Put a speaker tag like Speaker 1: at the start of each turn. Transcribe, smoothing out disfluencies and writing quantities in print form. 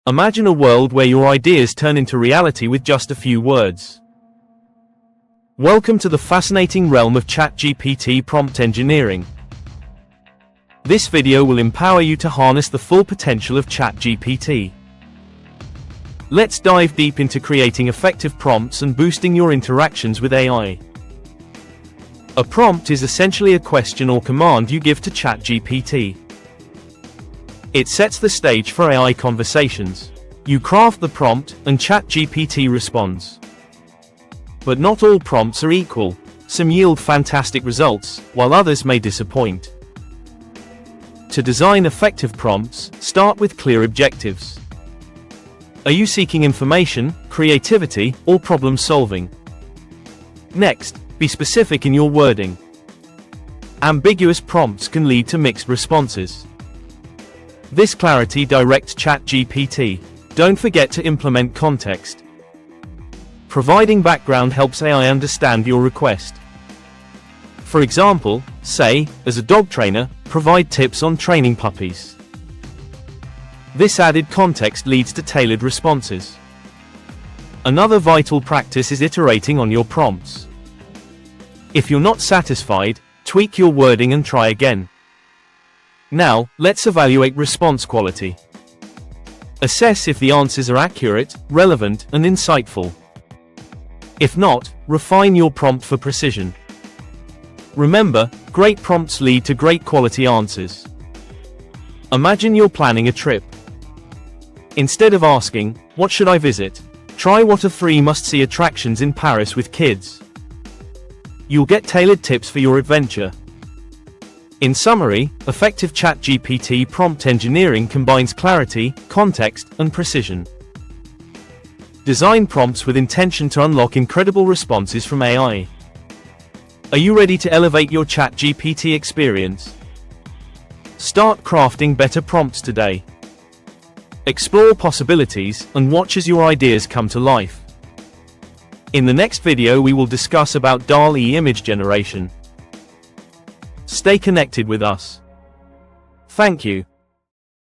Speaker 1: Imagine a world where your ideas turn into reality with just a few words. Welcome to the fascinating realm of ChatGPT prompt engineering. This video will empower you to harness the full potential of ChatGPT. Let's dive deep into creating effective prompts and boosting your interactions with AI. A prompt is essentially a question or command you give to ChatGPT. It sets the stage for AI conversations. You craft the prompt, and ChatGPT responds. But not all prompts are equal. Some yield fantastic results, while others may disappoint. To design effective prompts, start with clear objectives. Are you seeking information, creativity, or problem solving? Next, be specific in your wording. Ambiguous prompts can lead to mixed responses. This clarity directs ChatGPT. Don't forget to implement context. Providing background helps AI understand your request. For example, say, as a dog trainer, provide tips on training puppies. This added context leads to tailored responses. Another vital practice is iterating on your prompts. If you're not satisfied, tweak your wording and try again. Now, let's evaluate response quality. Assess if the answers are accurate, relevant, and insightful. If not, refine your prompt for precision. Remember, great prompts lead to great quality answers. Imagine you're planning a trip. Instead of asking, "What should I visit?" try "What are 3 must-see attractions in Paris with kids?" You'll get tailored tips for your adventure. In summary, effective ChatGPT prompt engineering combines clarity, context, and precision. Design prompts with intention to unlock incredible responses from AI. Are you ready to elevate your ChatGPT experience? Start crafting better prompts today. Explore possibilities, and watch as your ideas come to life. In the next video we will discuss about DALL-E image generation. Stay connected with us. Thank you.